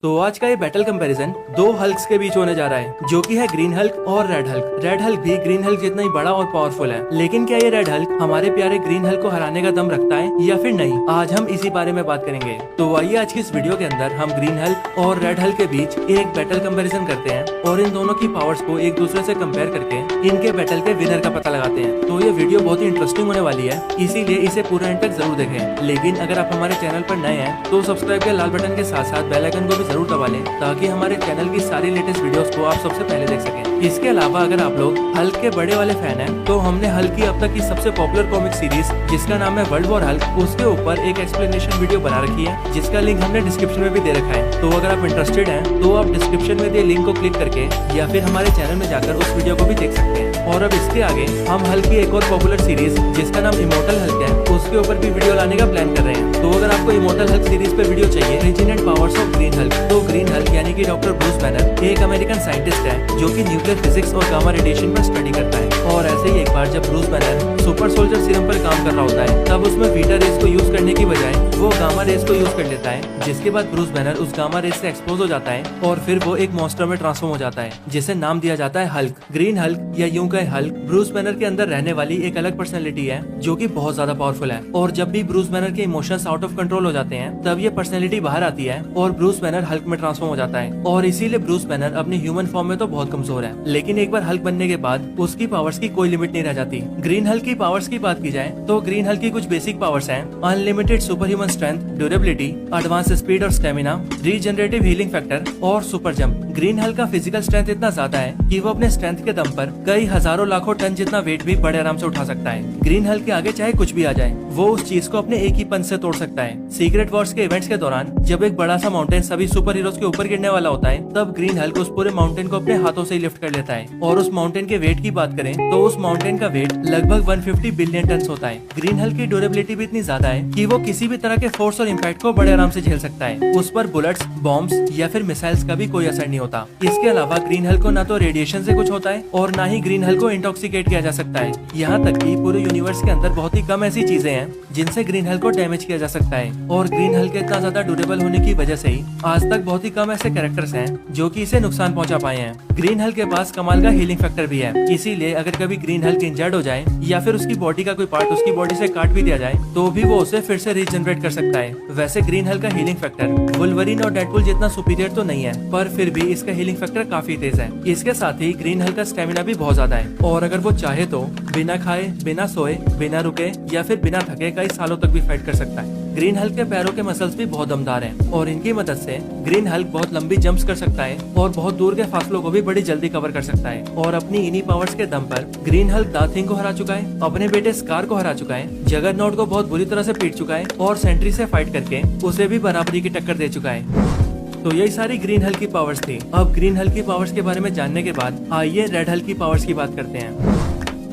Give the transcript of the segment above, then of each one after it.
तो आज का ये बैटल कंपैरिजन दो हल्क्स के बीच होने जा रहा है, जो कि है ग्रीन हल्क और रेड हल्क। रेड हल्क भी ग्रीन हल्क जितना ही बड़ा और पावरफुल है, लेकिन क्या ये रेड हल्क हमारे प्यारे ग्रीन हल्क को हराने का दम रखता है या फिर नहीं? आज हम इसी बारे में बात करेंगे। तो आइए आज की इस वीडियो के अंदर हम ग्रीन हल्क और रेड हल्क के बीच एक बैटल कंपैरिजन करते हैं और इन दोनों की पावर्स को एक दूसरे से कंपेयर करके इनके बैटल के विनर का पता लगाते हैं। तो ये वीडियो बहुत ही इंटरेस्टिंग होने वाली है, इसीलिए इसे पूरा एंड तक जरूर देखें। लेकिन अगर आप हमारे चैनल पर नए हैं तो सब्सक्राइब के लाल बटन के साथ साथ बेल आइकन को भी जरूर दबा लें, ताकि हमारे चैनल की सारी लेटेस्ट वीडियोस को आप सबसे पहले देख सकें। इसके अलावा अगर आप लोग हल्क के बड़े वाले फैन हैं, तो हमने हल्क की अब तक की सबसे पॉपुलर कॉमिक सीरीज जिसका नाम है वर्ल्ड वॉर हल्क, उसके ऊपर एक एक्सप्लेनेशन वीडियो बना रखी है, जिसका लिंक हमने डिस्क्रिप्शन में भी दे रखा है। तो अगर आप इंटरेस्टेड हैं तो आप डिस्क्रिप्शन में दिए लिंक को क्लिक करके या फिर हमारे चैनल में जाकर उस वीडियो को भी देख सकते हैं। और अब इसके आगे हम हल्क की एक और पॉपुलर सीरीज जिसका नाम इमोर्टल हल्क है, उसके ऊपर भी वीडियो लाने का प्लान कर रहे हैं। तो अगर आपको इमोर्टल हल्क सीरीज पे वीडियो चाहिए, origin and powers of green Hulk, तो ग्रीन हल्क यानी कि डॉक्टर ब्रूस बैनर एक अमेरिकन साइंटिस्ट है जो कि न्यूक्लियर फिजिक्स और गामा रेडिएशन पर स्टडी करता है। और ऐसे ही एक बार जब Bruce banner super soldier serum पर काम कर रहा होता है, तब उसमें बीटा रेस को यूज करने की बजाय वो गामा रेस को यूज कर लेता है, जिसके बाद ब्रूस बैनर उस गामा रेस से एक्सपोज हो जाता है और फिर वो एक मॉन्स्टर में ट्रांसफॉर्म हो जाता है, जिसे नाम दिया जाता है हल्क। ग्रीन हल्क या यूं कहे हल्क ब्रूस बैनर के अंदर रहने वाली एक अलग पर्सनैलिटी है जो कि बहुत ज्यादा पावरफुल है। और जब भी ब्रूस बैनर के इमोशंस आउट ऑफ कंट्रोल हो जाते हैं, तब ये पर्सनैलिटी बाहर आती है और ब्रूस बैनर हल्क में ट्रांसफॉर्म हो जाता है। और इसीलिए ब्रूस बैनर अपनी ह्यूमन फॉर्म में तो बहुत कमजोर है, लेकिन एक बार हल्क बनने के बाद उसकी पावर्स की कोई लिमिट नहीं रह जाती। ग्रीन हल्क की पावर्स की बात की जाए तो ग्रीन हल्क की कुछ बेसिक पावर्स हैं: unlimited super human strength, durability, advance speed और स्टेमिना, रीजनरेटिव हीलिंग फैक्टर और सुपर जंप। ग्रीन हल्क का फिजिकल स्ट्रेंथ इतना ज्यादा है कि वो अपने स्ट्रेंथ के दम पर कई हजारों लाखों टन जितना वेट भी बड़े आराम से उठा सकता है। ग्रीन हल्क के आगे चाहे कुछ भी आ जाए, वो उस चीज को अपने एक ही पंच से तोड़ सकता है। सीक्रेट वॉर्स के इवेंट्स के दौरान जब एक बड़ा सा माउंटेन सभी सुपर हीरोज के ऊपर गिरने वाला होता है, तब ग्रीन हल्क उस पूरे माउंटेन को अपने हाथों से ही लिफ्ट कर लेता है। और उस माउंटेन के वेट की बात करें तो उस माउंटेन का वेट लगभग 150 बिलियन टन होता है। ग्रीन हल्क की ड्यूरेबिलिटी भी इतनी ज्यादा है कि वो किसी भी तरह के फोर्स और इम्पैक्ट को बड़े आराम से झेल सकता है। उस पर बुलेट्स, बॉम्ब्स या फिर मिसाइल्स का भी कोई असर नहीं होता। इसके अलावा ग्रीन हल्क को ना तो रेडिएशन से कुछ होता है और ना ही ग्रीन हल्क को इंटॉक्सिकेट किया जा सकता है। यहाँ तक कि पूरे यूनिवर्स के अंदर बहुत ही कम ऐसी चीजें हैं जिनसे ग्रीन हल्क को डैमेज किया जा सकता है। और ग्रीन हल्क के इतना ज्यादा ड्यूरेबल होने की वजह से ही आज तक बहुत ही कम ऐसे कैरेक्टर्स हैं जो कि इसे नुकसान पहुंचा पाए हैं। ग्रीन हल्क के पास कमाल का हीलिंग फैक्टर भी है, इसीलिए अगर कभी ग्रीन हल्क इंजर्ड हो जाए या फिर उसकी बॉडी का कोई पार्ट उसकी बॉडी से काट भी दिया जाए, तो भी वो उसे फिर से रीजनरेट कर सकता है। वैसे ग्रीन हल्क का हीलिंग फैक्टर वुल्वरीन और डेडपूल जितना सुपीरियर तो नहीं है, पर फिर भी इसका हीलिंग फैक्टर काफी तेज है। इसके साथ ही ग्रीन हल्क का स्टेमिना भी बहुत ज्यादा है और अगर वो चाहे तो बिना खाए, बिना सोए, बिना रुके या फिर बिना थके कई सालों तक भी फाइट कर सकता है। ग्रीन हल्क के पैरों के मसल्स भी बहुत दमदार हैं और इनकी मदद से ग्रीन हल्क बहुत लंबी जंप्स कर सकता है और बहुत दूर के फासलों को भी बड़ी जल्दी कवर कर सकता है। और अपनी इन्हीं पावर्स के दम पर ग्रीन हल्क डार्थ थिंग को हरा चुका है, अपने बेटे स्कार को हरा चुका है, जगरनॉट को बहुत बुरी तरह से पीट चुका है और सेंट्री से फाइट करके उसे भी बराबरी की टक्कर दे चुका है। तो यही सारी ग्रीन हल्क की पावर्स थी। अब ग्रीन हल्क की पावर्स के बारे में जानने के बाद आइए रेड हल्क की पावर्स की बात करते हैं।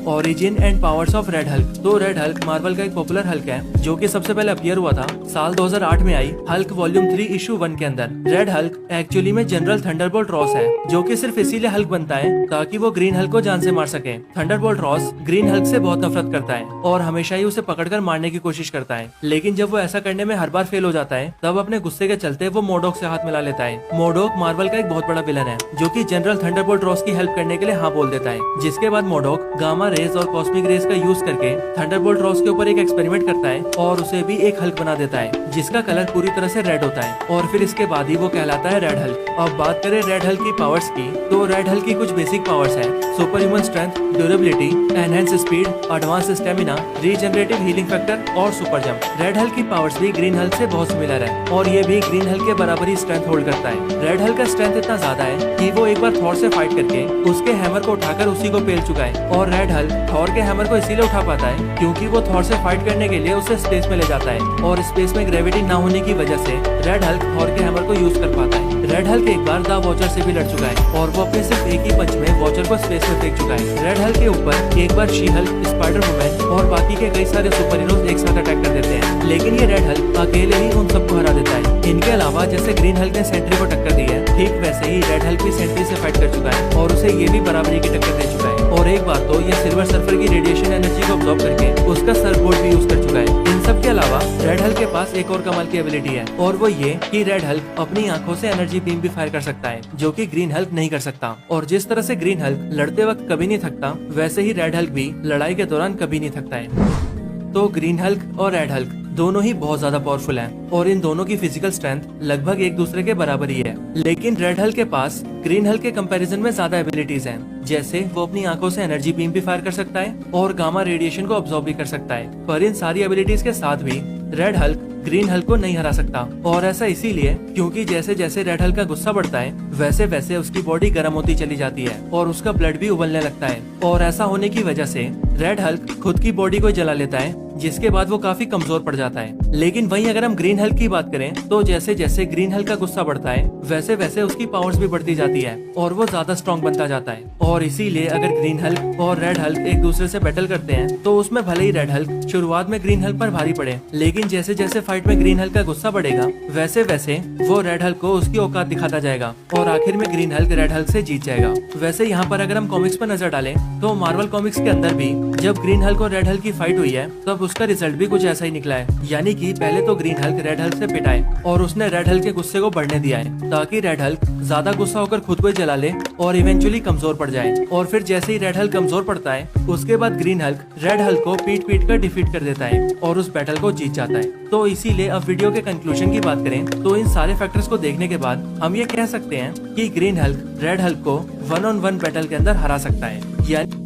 Origin and powers of red Hulk. तो रेड हल्क मार्वल का एक पॉपुलर हल्क है जो कि सबसे पहले अपीयर हुआ था साल 2008 में आई हल्क वॉल्यूम 3 इशू 1 के अंदर। रेड हल्क एक्चुअली में जनरल थंडरबोल्ट रॉस है, जो कि सिर्फ इसीलिए हल्क बनता है ताकि वो ग्रीन हल्क को जान से मार सके। थंडरबोल्ट रॉस ग्रीन हल्क से बहुत नफरत करता है और हमेशा ही उसे पकड़कर मारने की कोशिश करता है, लेकिन जब वो ऐसा करने में हर बार फेल हो जाता है, तब अपने गुस्से के चलते वो मोडोक से हाथ मिला लेता है। मोडोक मार्वल का एक बहुत बड़ा विलन है जो कि जनरल थंडरबोल्ट रॉस की हेल्प करने के लिए हाँ बोल देता है। जिसके बाद मोडोक गामा रेज और कॉस्मिक रेस का यूज करके थंडरबोल्ट रॉस के ऊपर एक एक्सपेरिमेंट करता है और उसे भी एक हल्क बना देता है जिसका कलर पूरी तरह से रेड होता है और फिर इसके बाद ही वो कहलाता है रेड हल्क। अब बात करें रेड हल्क की पावर्स की, तो रेड हल्क की कुछ बेसिक पावर्स है: super human strength, durability, enhance speed, advance stamina, regenerative healing factor और सुपर जंप। रेड हल्क की पावर्स भी ग्रीन हल्क से बहुत सिमिलर है और ये भी ग्रीन हल्क के बराबर ही स्ट्रेंथ होल्ड करता है। रेड हल्क का स्ट्रेंथ इतना ज्यादा है कि वो एक बार थॉर से फाइट करके उसके हैमर को उठाकर उसी को पेल चुका है। और रेड हल्क थॉर के हैमर को इसीलिए उठा पाता है क्योंकि वो थॉर से फाइट करने के लिए उसे स्पेस में ले जाता है और स्पेस में ग्रेविटी ना होने की वजह से रेड हल्क थॉर के हैमर को यूज कर पाता है। रेड हल्क एक बार द वॉचर से भी लड़ चुका है और वो अपने सिर्फ एक ही पंच में वॉचर को स्पेस में फेंक चुका है। रेड हल्क के ऊपर एक बार शी हल्क, स्पाइडर वुमन और बाकी के कई सारे सुपर हीरोज एक साथ अटैक कर देते हैं, लेकिन ये रेड हल्क अकेले ही उन सबको हरा देता है। इनके अलावा जैसे ग्रीन हल्क ने सेंट्री को टक्कर दी है, ठीक वैसे ही रेड हल्क भी सेंट्री से फाइट कर चुका है और उसे ये भी बराबरी की टक्कर दे चुका है। और एक बार तो ये सिल्वर सर्फर की रेडिएशन एनर्जी को अब्सॉर्ब करके उसका सर्फबोर्ड भी यूज कर चुका है। इन सब के अलावा रेड हल्क के पास एक और कमाल की एबिलिटी है और वो ये कि रेड हल्क अपनी आंखों से एनर्जी बीम भी फायर कर सकता है, जो कि ग्रीन हल्क नहीं कर सकता। और जिस तरह से ग्रीन हल्क लड़ते वक्त कभी नहीं थकता, वैसे ही रेड हल्क भी लड़ाई के दौरान कभी नहीं थकता है। तो ग्रीन हल्क और रेड हल्क दोनों ही बहुत ज्यादा पावरफुल हैं और इन दोनों की फिजिकल स्ट्रेंथ लगभग एक दूसरे के बराबर ही है। लेकिन रेड हल्क के पास ग्रीन हल्क के कंपैरिजन में ज्यादा एबिलिटीज हैं। जैसे वो अपनी आंखों से एनर्जी बीम भी फायर कर सकता है और गामा रेडिएशन को अब्सॉर्ब भी कर सकता है। पर इन सारी एबिलिटीज के साथ भी रेड हल्क ग्रीन हल्क को नहीं हरा सकता। और ऐसा इसीलिए क्योंकि जैसे जैसे रेड हल्क का गुस्सा बढ़ता है, वैसे वैसे उसकी बॉडी गर्म होती चली जाती है और उसका ब्लड भी उबलने लगता है। और ऐसा होने की वजह से रेड हल्क खुद की बॉडी को जला लेता है, जिसके बाद वो काफी कमजोर पड़ जाता है। लेकिन वहीं अगर हम ग्रीन हल्क की बात करें, तो जैसे जैसे ग्रीन हल्क का गुस्सा बढ़ता है, वैसे वैसे उसकी पावर्स भी बढ़ती जाती है और वो ज्यादा स्ट्रॉन्ग बनता जाता है। और इसीलिए अगर ग्रीन हल्क और रेड हल्क एक दूसरे से बैटल करते हैं, तो उसमें भले ही रेड हल्क शुरुआत में ग्रीन हल्क पर भारी पड़े, लेकिन जैसे जैसे फाइट में ग्रीन हल्क का गुस्सा बढ़ेगा, वैसे वैसे वो रेड हल्क को उसकी औकात दिखाता जाएगा और आखिर में ग्रीन हल्क रेड हल्क से जीत जाएगा। वैसे यहाँ पर अगर हम कॉमिक्स पर नजर डालें, तो मार्वल कॉमिक्स के अंदर भी जब ग्रीन हल्क और रेड हल्क की फाइट हुई है, तब उसका रिजल्ट भी कुछ ऐसा ही निकला है। यानी कि पहले तो ग्रीन हल्क रेड हल्क से पिटाए और उसने रेड हल्क के गुस्से को बढ़ने दिया है, ताकि रेड हल्क ज्यादा गुस्सा होकर खुद को जला ले और इवेंचुअली कमजोर पड़ जाए। और फिर जैसे ही रेड हल्क कमजोर पड़ता है, उसके बाद ग्रीन हल्क रेड हल्क को पीट पीट कर डिफीट कर देता है और उस बैटल को जीत जाता है। तो इसीलिए अब वीडियो के कंक्लूजन की बात करें, तो इन सारे फैक्टर्स को देखने के बाद हम ये कह सकते हैं कि ग्रीन हल्क रेड हल्क को 1-on-1 बैटल के अंदर हरा सकता है। यानी